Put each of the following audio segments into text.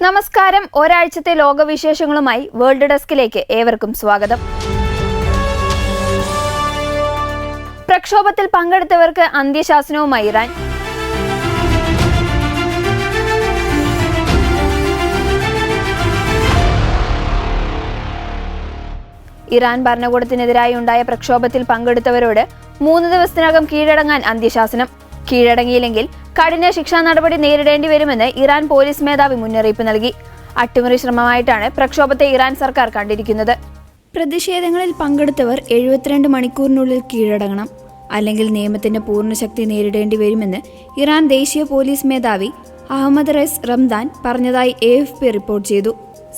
നമസ്കാരം. ഒരാഴ്ചത്തെ ലോകവിശേഷങ്ങളുമായി വേൾഡ് ഡെസ്കിലേക്ക് ഏവർക്കും സ്വാഗതം. പ്രക്ഷോഭത്തിൽ പങ്കെടുത്തവർക്ക് അന്ത്യശാസനവുമായി ഇറാൻ. ഇറാൻ ഭരണകൂടത്തിനെതിരായി ഉണ്ടായ പ്രക്ഷോഭത്തിൽ പങ്കെടുത്തവരോട് 3 ദിവസത്തിനകം കീഴടങ്ങാൻ അന്ത്യശാസനം. കീഴടങ്ങിയില്ലെങ്കിൽ കഠിന ശിക്ഷാ നടപടി നേരിടേണ്ടി വരുമെന്ന് ഇറാൻ പോലീസ് മേധാവി മുന്നറിയിപ്പ് നൽകി. അട്ടിമറി ശ്രമമായിട്ടാണ് പ്രക്ഷോഭത്തെ ഇറാൻ സർക്കാർ കണ്ടിരിക്കുന്നത്. പ്രതിഷേധങ്ങളിൽ പങ്കെടുത്തവർ 72 മണിക്കൂറിനുള്ളിൽ കീഴടങ്ങണം, അല്ലെങ്കിൽ നിയമത്തിന്റെ പൂർണ്ണശക്തി നേരിടേണ്ടി വരുമെന്ന് ഇറാൻ ദേശീയ പോലീസ് മേധാവി അഹമ്മദ് റെസ് റംദാൻ പറഞ്ഞതായി AFP റിപ്പോർട്ട് ചെയ്തു.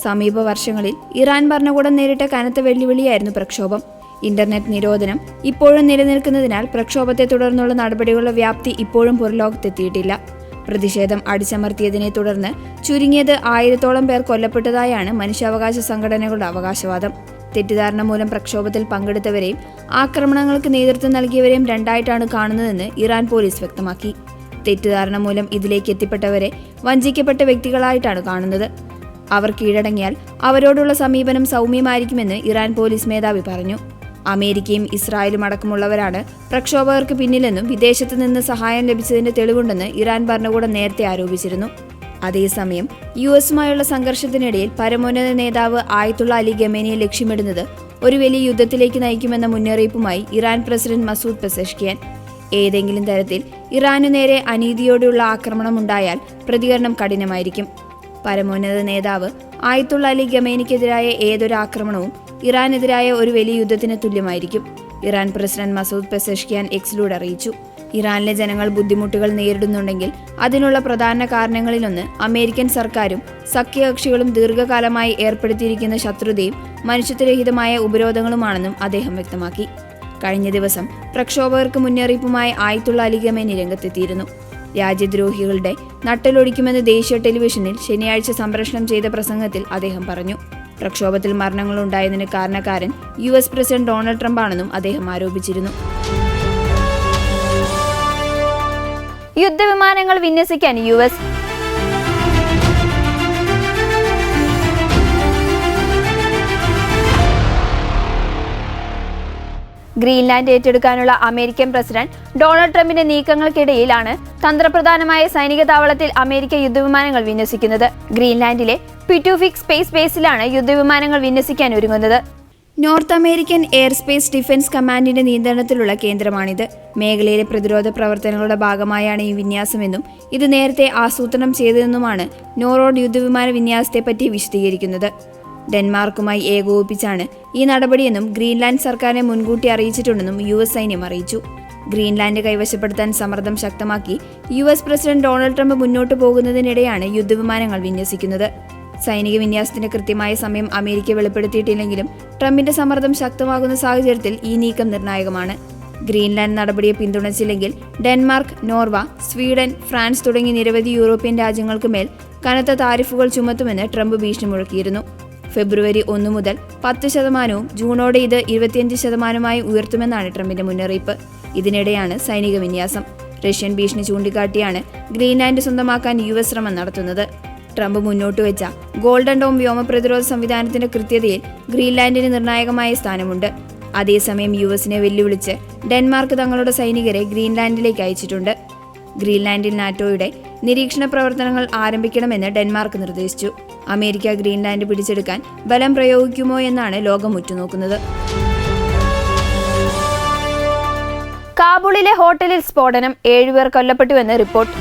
സമീപ വർഷങ്ങളിൽ ഇറാൻ ഭരണകൂടം നേരിട്ട കനത്ത വെല്ലുവിളിയായിരുന്നു പ്രക്ഷോഭം. ഇന്റർനെറ്റ് നിരോധനം ഇപ്പോഴും നിലനിൽക്കുന്നതിനാൽ പ്രക്ഷോഭത്തെ തുടർന്നുള്ള നടപടികളുടെ വ്യാപ്തി ഇപ്പോഴും പുറലോകത്തെത്തിയിട്ടില്ല. പ്രതിഷേധം അടിച്ചമർത്തിയതിനെ തുടർന്ന് ചുരുങ്ങിയത് 1000-ഓളം പേർ കൊല്ലപ്പെട്ടതായാണ് മനുഷ്യാവകാശ സംഘടനകളുടെ അവകാശവാദം. തെറ്റിദ്ധാരണ മൂലം പ്രക്ഷോഭത്തിൽ പങ്കെടുത്തവരെയും ആക്രമണങ്ങൾക്ക് നേതൃത്വം നൽകിയവരെയും രണ്ടായിട്ടാണ് കാണുന്നതെന്ന് ഇറാൻ പോലീസ് വ്യക്തമാക്കി. തെറ്റിദ്ധാരണ മൂലം ഇതിലേക്ക് എത്തിപ്പെട്ടവരെ വഞ്ചിക്കപ്പെട്ട വ്യക്തികളായിട്ടാണ് കാണുന്നത്. അവർ കീഴടങ്ങിയാൽ അവരോടുള്ള സമീപനം സൗമ്യമായിരിക്കുമെന്ന് ഇറാൻ പോലീസ് മേധാവി പറഞ്ഞു. അമേരിക്കയും ഇസ്രായേലും അടക്കമുള്ളവരാണ് പ്രക്ഷോഭകർക്ക് പിന്നിലെന്നും വിദേശത്ത് നിന്ന് സഹായം ലഭിച്ചതിന്റെ തെളിവുണ്ടെന്ന് ഇറാൻ ഭരണകൂടം നേരത്തെ ആരോപിച്ചിരുന്നു. അതേസമയം US-മായുള്ള സംഘർഷത്തിനിടയിൽ പരമോന്നത നേതാവ് ആയത്തുള്ള അലി ഖമേനിയെ ലക്ഷ്യമിടുന്നത് ഒരു വലിയ യുദ്ധത്തിലേക്ക് നയിക്കുമെന്ന മുന്നറിയിപ്പുമായി ഇറാൻ പ്രസിഡന്റ് മസൂദ് പെസഷ്കിയാൻ. ഏതെങ്കിലും തരത്തിൽ ഇറാനു നേരെ അനീതിയോടെയുള്ള ആക്രമണം ഉണ്ടായാൽ പ്രതികരണം കഠിനമായിരിക്കും. പരമോന്നത നേതാവ് ആയത്തുള്ള അലി ഖമേനിക്കെതിരായ ഏതൊരു ആക്രമണവും ഇറാനെതിരായ ഒരു വലിയ യുദ്ധത്തിന് തുല്യമായിരിക്കും, ഇറാൻ പ്രസിഡന്റ് മസൂദ് പെസഷ്കിയാൻ എക്സിലൂടെ അറിയിച്ചു. ഇറാനിലെ ജനങ്ങൾ ബുദ്ധിമുട്ടുകൾ നേരിടുന്നുണ്ടെങ്കിൽ അതിനുള്ള പ്രധാന കാരണങ്ങളിലൊന്ന് അമേരിക്കൻ സർക്കാരും സഖ്യകക്ഷികളും ദീർഘകാലമായി ഏർപ്പെടുത്തിയിരിക്കുന്ന ശത്രുതയും മനുഷ്യത്വരഹിതമായ ഉപരോധങ്ങളുമാണെന്നും അദ്ദേഹം വ്യക്തമാക്കി. കഴിഞ്ഞ ദിവസം പ്രക്ഷോഭകർക്ക് മുന്നറിയിപ്പുമായി ആയത്തുള്ള അലി ഖമേനി രംഗത്തെത്തിയിരുന്നു. രാജ്യദ്രോഹികളുടെ നട്ടലൊടിക്കുമെന്ന് ദേശീയ ടെലിവിഷനിൽ ശനിയാഴ്ച സംപ്രേഷണം ചെയ്ത പ്രസംഗത്തിൽ അദ്ദേഹം പറഞ്ഞു. പ്രക്ഷോഭത്തിൽ മരണങ്ങളുണ്ടായതിന് കാരണക്കാരൻ US പ്രസിഡന്റ് ഡൊണാൾഡ് ട്രംപ് ആണെന്നും അദ്ദേഹം ആരോപിച്ചിരുന്നു. യുദ്ധവിമാനങ്ങൾ വിന്യസിക്കാൻ US. ഗ്രീൻലാൻഡ് ഏറ്റെടുക്കാനുള്ള അമേരിക്കൻ പ്രസിഡന്റ് ഡൊണാൾഡ് ട്രംപിന്റെ നീക്കങ്ങൾക്കിടയിലാണ് തന്ത്രപ്രധാനമായ സൈനിക താവളത്തിൽ അമേരിക്ക യുദ്ധവിമാനങ്ങൾ വിന്യസിക്കുന്നത്. ഗ്രീൻലാൻഡിലെ പിറ്റുഫിക് സ്പേസ് ബേസിലാണ് യുദ്ധവിമാനങ്ങൾ വിന്യസിക്കാൻ ഒരുങ്ങുന്നത്. നോർത്ത് അമേരിക്കൻ എയർസ്പേസ് ഡിഫൻസ് കമാൻഡിന്റെ നിയന്ത്രണത്തിലുള്ള കേന്ദ്രമാണിത്. മേഖലയിലെ പ്രതിരോധ പ്രവർത്തനങ്ങളുടെ ഭാഗമായാണ് ഈ വിന്യാസമെന്നും ഇത് നേരത്തെ ആസൂത്രണം ചെയ്തതെന്നുമാണ് നോർവോഡ് യുദ്ധവിമാന വിന്യാസത്തെപ്പറ്റി വിശദീകരിക്കുന്നത്. ഡെൻമാർക്കുമായി ഏകോപിപ്പിച്ചാണ് ഈ നടപടിയെന്നും ഗ്രീൻലാൻഡ് സർക്കാരിനെ മുൻകൂട്ടി അറിയിച്ചിട്ടുണ്ടെന്നും US സൈന്യം അറിയിച്ചു. ഗ്രീൻലാൻഡ് കൈവശപ്പെടുത്താൻ സമ്മർദ്ദം ശക്തമാക്കി US പ്രസിഡന്റ് ഡൊണാൾഡ് ട്രംപ് മുന്നോട്ടു പോകുന്നതിനിടെയാണ് യുദ്ധവിമാനങ്ങൾ വിന്യസിക്കുന്നത്. സൈനിക വിന്യാസത്തിന്റെ കൃത്യമായ സമയം അമേരിക്ക വെളിപ്പെടുത്തിയിട്ടില്ലെങ്കിലും ട്രംപിന്റെ സമ്മർദ്ദം ശക്തമാകുന്ന സാഹചര്യത്തിൽ ഈ നീക്കം നിർണായകമാണ്. ഗ്രീൻലാൻഡ് നടപടിയെ പിന്തുണച്ചില്ലെങ്കിൽ ഡെൻമാർക്ക്, നോർവ, സ്വീഡൻ, ഫ്രാൻസ് തുടങ്ങി നിരവധി യൂറോപ്യൻ രാജ്യങ്ങൾക്ക് മേൽ കനത്ത താരിഫുകൾ ചുമത്തുമെന്ന് ട്രംപ് ഭീഷണി മുഴക്കിയിരുന്നു. ഫെബ്രുവരി 1 മുതൽ 10%, ജൂണോടെ ഇത് 25% ഉയർത്തുമെന്നാണ് ട്രംപിന്റെ മുന്നറിയിപ്പ്. ഇതിനിടെയാണ് സൈനിക വിന്യാസം. റഷ്യൻ ഭീഷണി ചൂണ്ടിക്കാട്ടിയാണ് ഗ്രീൻലാൻഡ് സ്വന്തമാക്കാൻ US ശ്രമം നടത്തുന്നത്. ട്രംപ് മുന്നോട്ട് വെച്ച ഗോൾഡൻ ഡോം വ്യോമ പ്രതിരോധ സംവിധാനത്തിന്റെ കൃത്യതയിൽ ഗ്രീൻലാൻഡിന് നിർണായകമായ സ്ഥാനമുണ്ട്. അതേസമയം US-നെ വെല്ലുവിളിച്ച് ഡെൻമാർക്ക് തങ്ങളുടെ സൈനികരെ ഗ്രീൻലാൻഡിലേക്ക് അയച്ചിട്ടുണ്ട്. ഗ്രീൻലാൻഡിൽ നാറ്റോയുടെ നിരീക്ഷണ പ്രവർത്തനങ്ങൾ ആരംഭിക്കണമെന്ന് ഡെൻമാർക്ക് നിർദ്ദേശിച്ചു. അമേരിക്ക ഗ്രീൻലാൻഡ് പിടിച്ചെടുക്കാൻ ബലം പ്രയോഗിക്കുമോ എന്നാണ് ലോകം ഉറ്റുനോക്കുന്നത്. കാബൂളിലെ ഹോട്ടലിൽ സ്ഫോടനം, 7 പേർ കൊല്ലപ്പെട്ടുവെന്ന് റിപ്പോർട്ട്.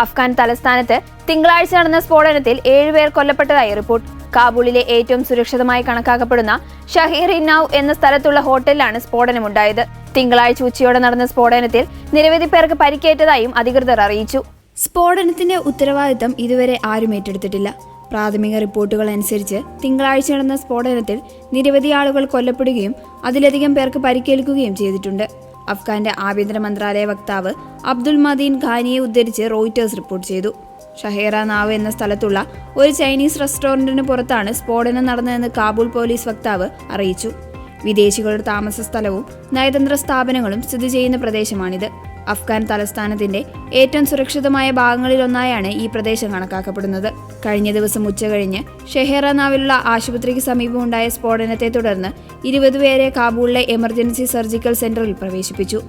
അഫ്ഗാൻ തലസ്ഥാനത്ത് തിങ്കളാഴ്ച നടന്ന സ്ഫോടനത്തിൽ 7 പേർ കൊല്ലപ്പെട്ടതായി റിപ്പോർട്ട്. കാബൂളിലെ ഏറ്റവും സുരക്ഷിതമായി കണക്കാക്കപ്പെടുന്ന ഷഹീർ-ഇ-നൗ എന്ന സ്ഥലത്തുള്ള ഹോട്ടലിലാണ് സ്ഫോടനമുണ്ടായത്. തിങ്കളാഴ്ച ഉച്ചയോടെ നടന്ന സ്ഫോടനത്തിൽ നിരവധി പേർക്ക് പരിക്കേറ്റതായും അധികൃതർ അറിയിച്ചു. സ്ഫോടനത്തിന്റെ ഉത്തരവാദിത്തം ഇതുവരെ ആരും ഏറ്റെടുത്തിട്ടില്ല. പ്രാഥമിക റിപ്പോർട്ടുകൾ അനുസരിച്ച് തിങ്കളാഴ്ച നടന്ന സ്ഫോടനത്തിൽ നിരവധി ആളുകൾ കൊല്ലപ്പെടുകയും അതിലധികം പേർക്ക് പരിക്കേൽക്കുകയും ചെയ്തിട്ടുണ്ട്. അഫ്ഗാന്റെ ആഭ്യന്തര മന്ത്രാലയ വക്താവ് അബ്ദുൽ മദീൻ ഖാനിയെ ഉദ്ധരിച്ച് റോയിറ്റേഴ്സ് റിപ്പോർട്ട് ചെയ്തു. ഷഹേറ-നാവ് എന്ന സ്ഥലത്തുള്ള ഒരു ചൈനീസ് റെസ്റ്റോറന്റിന് പുറത്താണ് സ്ഫോടനം നടന്നതെന്ന് കാബൂൾ പോലീസ് വക്താവ് അറിയിച്ചു. വിദേശികളുടെ താമസ സ്ഥലവും നയതന്ത്ര സ്ഥാപനങ്ങളും സ്ഥിതി ചെയ്യുന്ന പ്രദേശമാണിത്. അഫ്ഗാൻ തലസ്ഥാനത്തിന്റെ ഏറ്റവും സുരക്ഷിതമായ ഭാഗങ്ങളിലൊന്നായാണ് ഈ പ്രദേശം കണക്കാക്കപ്പെടുന്നത്. കഴിഞ്ഞ ദിവസം ഉച്ചകഴിഞ്ഞ് ഷെഹ്റാനാവിലുള്ള ആശുപത്രിക്ക് സമീപമുണ്ടായ സ്ഫോടനത്തെ തുടർന്ന് 20 പേരെ കാബൂളിലെ എമർജൻസി സർജിക്കൽ സെന്ററിൽ പ്രവേശിപ്പിച്ചു.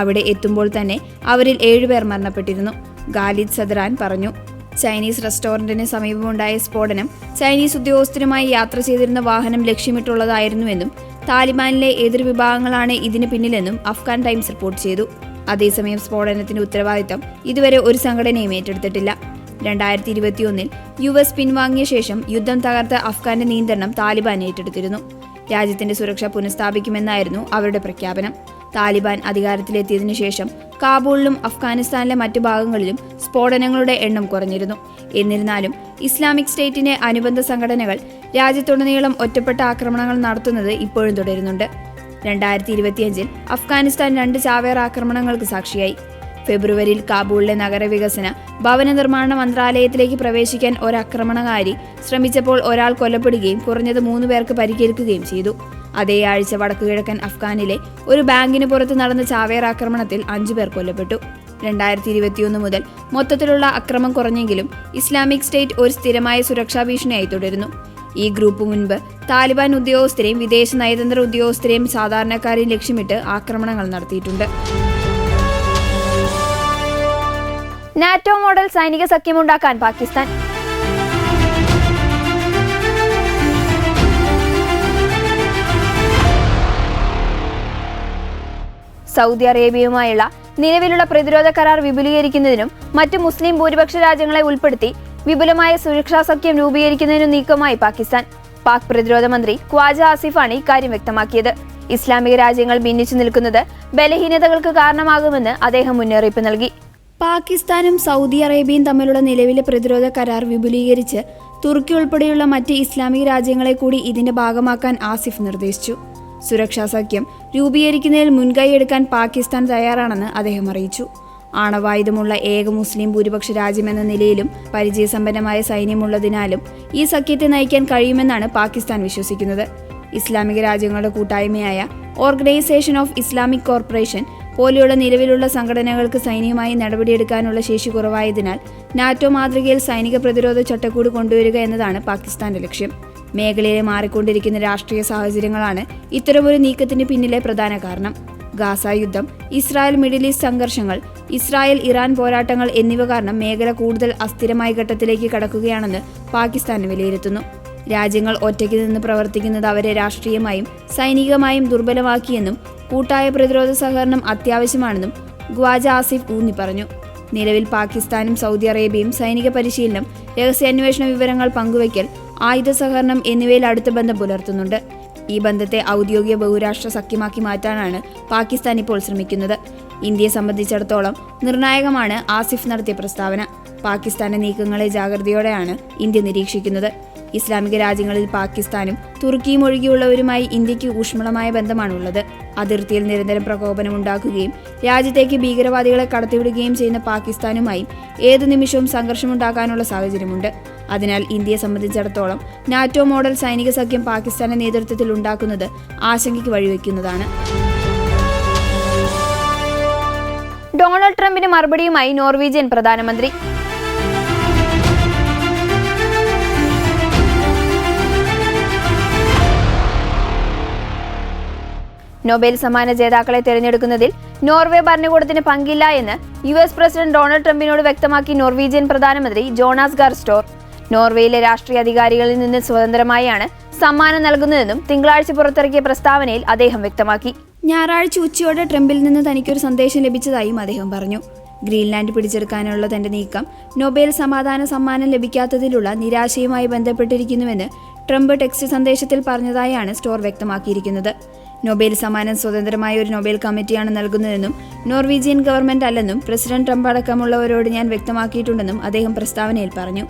അവിടെ എത്തുമ്പോൾ തന്നെ അവരിൽ 7 പേർ മരണപ്പെട്ടിരുന്നു. ഖാലിദ് സദ്റാൻ പറഞ്ഞു. ചൈനീസ് റെസ്റ്റോറന്റിന് സമീപമുണ്ടായ സ്ഫോടനം ചൈനീസ് ഉദ്യോഗസ്ഥരുമായി യാത്ര ചെയ്തിരുന്ന വാഹനം ലക്ഷ്യമിട്ടുള്ളതായിരുന്നുവെന്നും താലിബാനിലെ എതിർവിഭാഗങ്ങളാണ് ഇതിന് പിന്നിലെന്നും അഫ്ഗാൻ ടൈംസ് റിപ്പോർട്ട് ചെയ്തു. അതേസമയം സ്ഫോടനത്തിന്റെ ഉത്തരവാദിത്തം ഇതുവരെ ഒരു സംഘടനയും ഏറ്റെടുത്തിട്ടില്ല. 2021 US പിൻവാങ്ങിയ ശേഷം യുദ്ധം തകർത്ത അഫ്ഗാന്റെ നിയന്ത്രണം താലിബാൻ ഏറ്റെടുത്തിരുന്നു. രാജ്യത്തിന്റെ സുരക്ഷ പുനഃസ്ഥാപിക്കുമെന്നായിരുന്നു അവരുടെ പ്രഖ്യാപനം. താലിബാൻ അധികാരത്തിലെത്തിയതിനു ശേഷം കാബൂളിലും അഫ്ഗാനിസ്ഥാനിലെ മറ്റു ഭാഗങ്ങളിലും സ്ഫോടനങ്ങളുടെ എണ്ണം കുറഞ്ഞിരുന്നു. എന്നിരുന്നാലും ഇസ്ലാമിക് സ്റ്റേറ്റിന്റെ അനുബന്ധ സംഘടനകൾ രാജ്യത്തുടനീളം ഒറ്റപ്പെട്ട ആക്രമണങ്ങൾ നടത്തുന്നത് ഇപ്പോഴും തുടരുന്നുണ്ട്. 2025 അഫ്ഗാനിസ്ഥാൻ 2 ചാവേർ ആക്രമണങ്ങൾക്ക് സാക്ഷിയായി. ഫെബ്രുവരിയിൽ കാബൂളിലെ നഗരവികസന ഭവന നിർമ്മാണ മന്ത്രാലയത്തിലേക്ക് പ്രവേശിക്കാൻ ഒരാക്രമണകാരി ശ്രമിച്ചപ്പോൾ ഒരാൾ കൊല്ലപ്പെടുകയും കുറഞ്ഞത് 3 പേർക്ക് പരിക്കേൽക്കുകയും ചെയ്തു. അതേ ആഴ്ച വടക്കുകിഴക്കൻ അഫ്ഗാനിലെ ഒരു ബാങ്കിന് പുറത്ത് നടന്ന ചാവേർ ആക്രമണത്തിൽ 5 പേർ കൊല്ലപ്പെട്ടു. 2021 മുതൽ മൊത്തത്തിലുള്ള അക്രമം കുറഞ്ഞെങ്കിലും ഇസ്ലാമിക് സ്റ്റേറ്റ് ഒരു സ്ഥിരമായ സുരക്ഷാ ഭീഷണിയായി തുടരുന്നു. ഈ ഗ്രൂപ്പ് മുൻപ് താലിബാൻ ഉദ്യോഗസ്ഥരെയും വിദേശ നയതന്ത്ര ഉദ്യോഗസ്ഥരെയും സാധാരണക്കാരെയും ലക്ഷ്യമിട്ട് ആക്രമണങ്ങൾ നടത്തിയിട്ടുണ്ട്. നാറ്റോ മോഡൽ സൈനിക സഖ്യമുണ്ടാക്കാൻ പാകിസ്ഥാൻ. സൗദി അറേബ്യയുമായുള്ള നിലവിലുള്ള പ്രതിരോധ കരാർ വിപുലീകരിക്കുന്നതിനും മറ്റ് മുസ്ലിം ഭൂരിപക്ഷ രാജ്യങ്ങളെ ഉൾപ്പെടുത്തി വിപുലമായ സുരക്ഷാ സഖ്യം രൂപീകരിക്കുന്നതിനും നീക്കമായി പാകിസ്ഥാൻ. പാക് പ്രതിരോധ മന്ത്രി ഖ്വാജ ആസിഫാണ് ഇക്കാര്യം വ്യക്തമാക്കിയത്. ഇസ്ലാമിക രാജ്യങ്ങൾ ഭിന്നിച്ചു നിൽക്കുന്നത് ബലഹീനതകൾക്ക് കാരണമാകുമെന്ന് അദ്ദേഹം മുന്നറിയിപ്പ് നൽകി. പാകിസ്ഥാനും സൗദി അറേബ്യയും തമ്മിലുള്ള നിലവിലെ പ്രതിരോധ കരാർ വിപുലീകരിച്ച് തുർക്കി ഉൾപ്പെടെയുള്ള മറ്റ് ഇസ്ലാമിക രാജ്യങ്ങളെ കൂടി ഇതിന്റെ ഭാഗമാക്കാൻ ആസിഫ് നിർദ്ദേശിച്ചു. സുരക്ഷാ സഖ്യം രൂപീകരിക്കുന്നതിൽ മുൻകൈയെടുക്കാൻ പാകിസ്ഥാൻ തയ്യാറാണെന്ന് അദ്ദേഹം അറിയിച്ചു. ആണവായുധമുള്ള ഏക മുസ്ലിം ഭൂരിപക്ഷ രാജ്യമെന്ന നിലയിലും പരിചയസമ്പന്നമായ സൈന്യമുള്ളതിനാലും ഈ സഖ്യത്തെ നയിക്കാൻ കഴിയുമെന്നാണ് പാകിസ്ഥാൻ വിശ്വസിക്കുന്നത്. ഇസ്ലാമിക രാജ്യങ്ങളുടെ കൂട്ടായ്മയായ ഓർഗനൈസേഷൻ ഓഫ് ഇസ്ലാമിക് കോർപ്പറേഷൻ പോലെയുള്ള നിലവിലുള്ള സംഘടനകൾക്ക് സൈന്യമായി നടപടിയെടുക്കാനുള്ള ശേഷി കുറവായതിനാൽ നാറ്റോ മാതൃകയിൽ സൈനിക പ്രതിരോധ ചട്ടക്കൂട് കൊണ്ടുവരിക എന്നതാണ് പാകിസ്ഥാന്റെ ലക്ഷ്യം. മേഖലയിലെ മാറിക്കൊണ്ടിരിക്കുന്ന രാഷ്ട്രീയ സാഹചര്യങ്ങളാണ് ഇത്തരമൊരു നീക്കത്തിന് പിന്നിലെ പ്രധാന കാരണം. ഗാസ യുദ്ധം, ഇസ്രായേൽ മിഡിൽ ഈസ്റ്റ് സംഘർഷങ്ങൾ, ഇസ്രായേൽ ഇറാൻ പോരാട്ടങ്ങൾ എന്നിവ കാരണം മേഖല കൂടുതൽ അസ്ഥിരമായ ഘട്ടത്തിലേക്ക് കടക്കുകയാണെന്ന് പാകിസ്ഥാൻ വിലയിരുത്തുന്നു. രാജ്യങ്ങൾ ഒറ്റയ്ക്ക് നിന്ന് പ്രവർത്തിക്കുന്നത് അവരെ രാഷ്ട്രീയമായും സൈനികമായും ദുർബലമാക്കിയെന്നും കൂട്ടായ പ്രതിരോധ സഹകരണം അത്യാവശ്യമാണെന്നും ഖ്വാജ ആസിഫ് ഊന്നി പറഞ്ഞു. നിലവിൽ പാകിസ്ഥാനും സൗദി അറേബ്യയും സൈനിക പരിശീലനം, രഹസ്യാന്വേഷണ വിവരങ്ങൾ പങ്കുവയ്ക്കൽ, ആയുധ സഹകരണം എന്നിവയിൽ അടുത്ത ബന്ധം പുലർത്തുന്നുണ്ട്. ഈ ബന്ധത്തെ ഔദ്യോഗിക ബഹുരാഷ്ട്ര സഖ്യമാക്കി മാറ്റാനാണ് പാകിസ്ഥാൻ ഇപ്പോൾ ശ്രമിക്കുന്നത്. ഇന്ത്യയെ സംബന്ധിച്ചിടത്തോളം നിർണായകമാണ് ആസിഫ് നടത്തിയ പ്രസ്താവന. പാകിസ്ഥാന്റെ നീക്കങ്ങളെ ജാഗ്രതയോടെയാണ് ഇന്ത്യ നിരീക്ഷിക്കുന്നത്. ഇസ്ലാമിക രാജ്യങ്ങളിൽ പാകിസ്ഥാനും തുർക്കിയും ഒഴികെയുള്ളവരുമായി ഇന്ത്യക്ക് ഊഷ്മളമായ ബന്ധമാണുള്ളത്. അതിർത്തിയിൽ നിരന്തരം പ്രകോപനമുണ്ടാക്കുകയും രാജ്യത്തേക്ക് ഭീകരവാദികളെ കടത്തിവിടുകയും ചെയ്യുന്ന പാകിസ്ഥാനുമായി ഏതു നിമിഷവും സംഘർഷമുണ്ടാക്കാനുള്ള സാഹചര്യമുണ്ട്. അതിനാൽ ഇന്ത്യയെ സംബന്ധിച്ചിടത്തോളം നാറ്റോ മോഡൽ സൈനിക സഖ്യം പാകിസ്ഥാന്റെ നേതൃത്വത്തിൽ ഉണ്ടാക്കുന്നത് ആശങ്കയ്ക്ക് വഴിവെക്കുന്നതാണ്. ഡൊണാൾഡ് ട്രംപിന് മറുപടിയുമായി നോർവീജിയൻ പ്രധാനമന്ത്രി. നൊബേൽ സമ്മാന ജേതാക്കളെ തിരഞ്ഞെടുക്കുന്നതിൽ നോർവേ ഭരണകൂടത്തിന് പങ്കില്ല എന്ന് US പ്രസിഡന്റ് ഡൊണാൾഡ് ട്രംപിനോട് വ്യക്തമാക്കി നോർവീജിയൻ പ്രധാനമന്ത്രി ജോനാസ് ഗാർ സ്റ്റോർ. നോർവേയിലെ രാഷ്ട്രീയ അധികാരികളിൽ നിന്ന് സ്വതന്ത്രമായാണ് സമ്മാനം നൽകുന്നതെന്നും തിങ്കളാഴ്ച പുറത്തിറക്കിയ പ്രസ്താവനയിൽ അദ്ദേഹം വ്യക്തമാക്കി. ഞായറാഴ്ച ഉച്ചയോടെ ട്രംപിൽ നിന്ന് തനിക്കൊരു സന്ദേശം ലഭിച്ചതായും അദ്ദേഹം പറഞ്ഞു. ഗ്രീൻലാൻഡ് പിടിച്ചെടുക്കാനുള്ള തന്റെ നീക്കം നൊബേൽ സമാധാന സമ്മാനം ലഭിക്കാത്തതിലുള്ള നിരാശയുമായി ബന്ധപ്പെട്ടിരിക്കുന്നുവെന്ന് ട്രംപ് ടെക്സ്റ്റ് സന്ദേശത്തിൽ പറഞ്ഞതായാണ് സ്റ്റോർ വ്യക്തമാക്കിയിരിക്കുന്നത്. നൊബേൽ സമ്മാനം സ്വതന്ത്രമായ ഒരു നൊബേൽ കമ്മിറ്റിയാണ് നൽകുന്നതെന്നും നോർവീജിയൻ ഗവൺമെന്റ് അല്ലെന്നും പ്രസിഡന്റ് ട്രംപ് അടക്കമുള്ളവരോട് ഞാൻ വ്യക്തമാക്കിയിട്ടുണ്ടെന്നും അദ്ദേഹം പ്രസ്താവനയിൽ പറഞ്ഞു.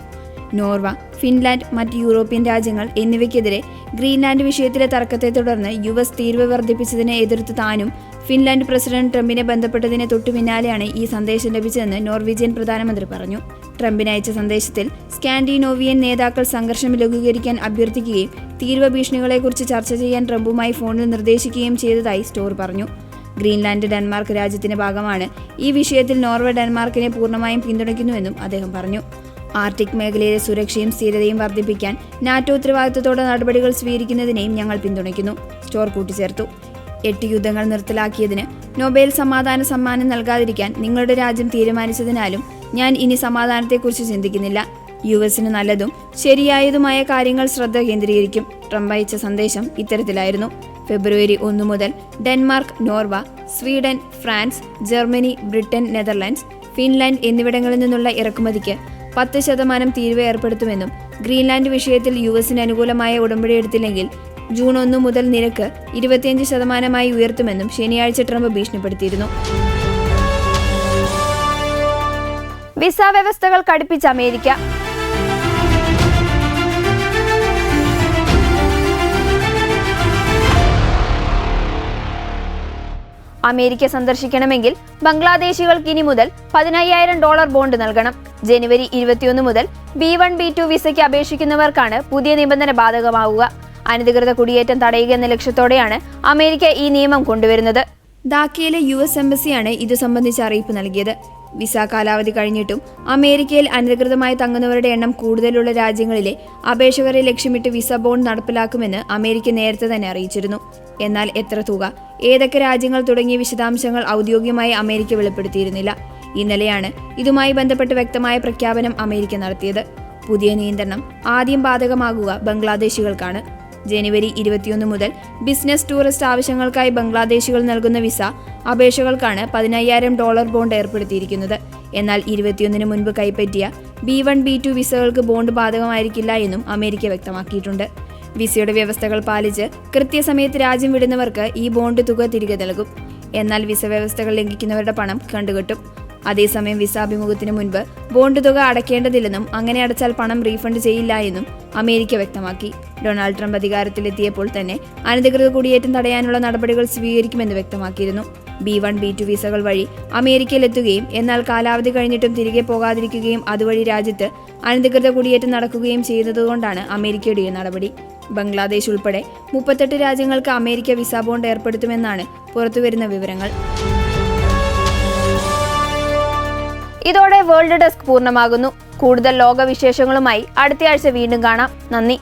നോർവ, ഫിൻലാൻഡ്, മറ്റ് യൂറോപ്യൻ രാജ്യങ്ങൾ എന്നിവയ്ക്കെതിരെ ഗ്രീൻലാൻഡ് വിഷയത്തിലെ തർക്കത്തെ തുടർന്ന് US തീരുവ വർദ്ധിപ്പിച്ചതിനെ എതിർത്ത് താനും ഫിൻലാൻഡ് പ്രസിഡന്റ് ട്രംപിനെ ബന്ധപ്പെട്ടതിനെ തൊട്ടു പിന്നാലെയാണ് ഈ സന്ദേശം ലഭിച്ചതെന്ന് നോർവീജിയൻ പ്രധാനമന്ത്രി പറഞ്ഞു. ട്രംപിന് അയച്ച സന്ദേശത്തിൽ സ്കാൻഡിനേവിയൻ നേതാക്കൾ സംഘർഷം ലഘൂകരിക്കാൻ അഭ്യർത്ഥിക്കുകയും തീവ്ര ഭീഷണികളെക്കുറിച്ച് ചർച്ച ചെയ്യാൻ ട്രംപുമായി ഫോണിൽ നിർദ്ദേശിക്കുകയും ചെയ്തതായി സ്റ്റോർ പറഞ്ഞു. ഗ്രീൻലാൻഡ് ഡെൻമാർക്ക് രാജ്യത്തിന്റെ ഭാഗമാണ്. ഈ വിഷയത്തിൽ നോർവേ ഡെൻമാർക്കിനെ പൂർണ്ണമായും പിന്തുണയ്ക്കുന്നുവെന്നും അദ്ദേഹം പറഞ്ഞു. ആർട്ടിക് മേഖലയിലെ സുരക്ഷയും സ്ഥിരതയും വർദ്ധിപ്പിക്കാൻ നാറ്റോ ഉത്തരവാദിത്തത്തോടെ നടപടികൾ സ്വീകരിക്കുന്നതിനെയും ഞങ്ങൾ പിന്തുണയ്ക്കുന്നു, സ്റ്റോർ കൂട്ടിച്ചേർത്തു. 8 യുദ്ധങ്ങൾ നിർത്തലാക്കിയതിന് നൊബേൽ സമാധാന സമ്മാനം നൽകാതിരിക്കാൻ നിങ്ങളുടെ രാജ്യം തീരുമാനിച്ചതിനാലും ഞാൻ ഇനി സമാധാനത്തെക്കുറിച്ച് ചിന്തിക്കുന്നില്ല. യുഎസിന് നല്ലതും ശരിയായതുമായ കാര്യങ്ങൾ ശ്രദ്ധ കേന്ദ്രീകരിക്കും. ട്രംപ് അയച്ച സന്ദേശം ഇത്തരത്തിലായിരുന്നു. ഫെബ്രുവരി 1 മുതൽ Denmark, നോർവ, Sweden, France, Germany, Britain, Netherlands, Finland എന്നിവിടങ്ങളിൽ നിന്നുള്ള ഇറക്കുമതിക്ക് 10% തീരുവ ഏർപ്പെടുത്തുമെന്നും ഗ്രീൻലാൻഡ് വിഷയത്തിൽ യുഎസിന് അനുകൂലമായ ഉടമ്പടി എടുത്തില്ലെങ്കിൽ ജൂൺ 1 മുതൽ നിരക്ക് 25% ഉയർത്തുമെന്നും ശനിയാഴ്ച ട്രംപ് ഭീഷണിപ്പെടുത്തിയിരുന്നു. വിസ വ്യവസ്ഥകൾ കടുപ്പിച്ച അമേരിക്ക. അമേരിക്ക സന്ദർശിക്കണമെങ്കിൽ ബംഗ്ലാദേശികൾക്ക് ഇനി മുതൽ $15,000 ബോണ്ട് നൽകണം. ജനുവരി 21 മുതൽ B1 B2 വിസയ്ക്ക് അപേക്ഷിക്കുന്നവർക്കാണ് പുതിയ നിബന്ധന ബാധകമാവുക. അനധികൃത കുടിയേറ്റം തടയുക എന്ന ലക്ഷ്യത്തോടെയാണ് അമേരിക്ക ഈ നിയമം കൊണ്ടുവരുന്നത്. ധാക്കയിലെ US എംബസിയാണ് ഇത് സംബന്ധിച്ച അറിയിപ്പ് നൽകിയത്. വിസ കാലാവധി കഴിഞ്ഞിട്ടും അമേരിക്കയിൽ അനധികൃതമായി തങ്ങുന്നവരുടെ എണ്ണം കൂടുതലുള്ള രാജ്യങ്ങളിലെ അപേക്ഷകരെ ലക്ഷ്യമിട്ട് വിസ ബോണ്ട് നടപ്പിലാക്കുമെന്ന് അമേരിക്ക നേരത്തെ തന്നെ അറിയിച്ചിരുന്നു. എന്നാൽ എത്ര തുക, ഏതൊക്കെ രാജ്യങ്ങൾ തുടങ്ങിയ വിശദാംശങ്ങൾ ഔദ്യോഗികമായി അമേരിക്ക വെളിപ്പെടുത്തിയിരുന്നില്ല. ഇന്നലെയാണ് ഇതുമായി ബന്ധപ്പെട്ട് വ്യക്തമായ പ്രഖ്യാപനം അമേരിക്ക നടത്തിയത്. പുതിയ നിയന്ത്രണം ആദ്യം ബാധകമാകുക ബംഗ്ലാദേശികൾക്കാണ്. ജനുവരി 21 മുതൽ ബിസിനസ് ടൂറിസ്റ്റ് ആവശ്യങ്ങൾക്കായി ബംഗ്ലാദേശികൾ നൽകുന്ന വിസ അപേക്ഷകൾക്കാണ് $15,000 ബോണ്ട് ഏർപ്പെടുത്തിയിരിക്കുന്നത്. എന്നാൽ 21 മുൻപ് കൈപ്പറ്റിയ B1 B2 വിസകൾക്ക് ബോണ്ട് ബാധകമായിരിക്കില്ല എന്നും അമേരിക്ക വ്യക്തമാക്കിയിട്ടുണ്ട്. വിസയുടെ വ്യവസ്ഥകൾ പാലിച്ച് കൃത്യസമയത്ത് രാജ്യം വിടുന്നവർക്ക് ഈ ബോണ്ട് തുക തിരികെ നൽകും. എന്നാൽ വിസ വ്യവസ്ഥകൾ ലംഘിക്കുന്നവരുടെ പണം കണ്ടുകെട്ടും. അതേസമയം വിസ അഭിമുഖത്തിന് മുൻപ് ബോണ്ട് തുക അടയ്ക്കേണ്ടതില്ലെന്നും അങ്ങനെ അടച്ചാൽ പണം റീഫണ്ട് ചെയ്യില്ല എന്നും അമേരിക്ക വ്യക്തമാക്കി. ഡൊണാൾഡ് ട്രംപ് അധികാരത്തിലെത്തിയപ്പോൾ തന്നെ അനധികൃത കുടിയേറ്റം തടയാനുള്ള നടപടികൾ സ്വീകരിക്കുമെന്ന് വ്യക്തമാക്കിയിരുന്നു. B1 B2 വിസകൾ വഴി അമേരിക്കയിലെത്തുകയും എന്നാൽ കാലാവധി കഴിഞ്ഞിട്ടും തിരികെ പോകാതിരിക്കുകയും അതുവഴി രാജ്യത്ത് അനധികൃത കുടിയേറ്റം നടക്കുകയും ചെയ്യുന്നതുകൊണ്ടാണ് അമേരിക്കയുടെ ഈ നടപടി. ബംഗ്ലാദേശ് ഉൾപ്പെടെ 38 രാജ്യങ്ങൾക്ക് അമേരിക്ക വിസ ബോണ്ട് ഏർപ്പെടുത്തുമെന്നാണ് പുറത്തുവരുന്ന വിവരങ്ങൾ. ഇതോടെ വേൾഡ് ഡെസ്ക് പൂർണ്ണമാകുന്നു. കൂടുതൽ ലോകവിശേഷങ്ങളുമായി അടുത്തയാഴ്ച വീണ്ടും കാണാം. നന്ദി.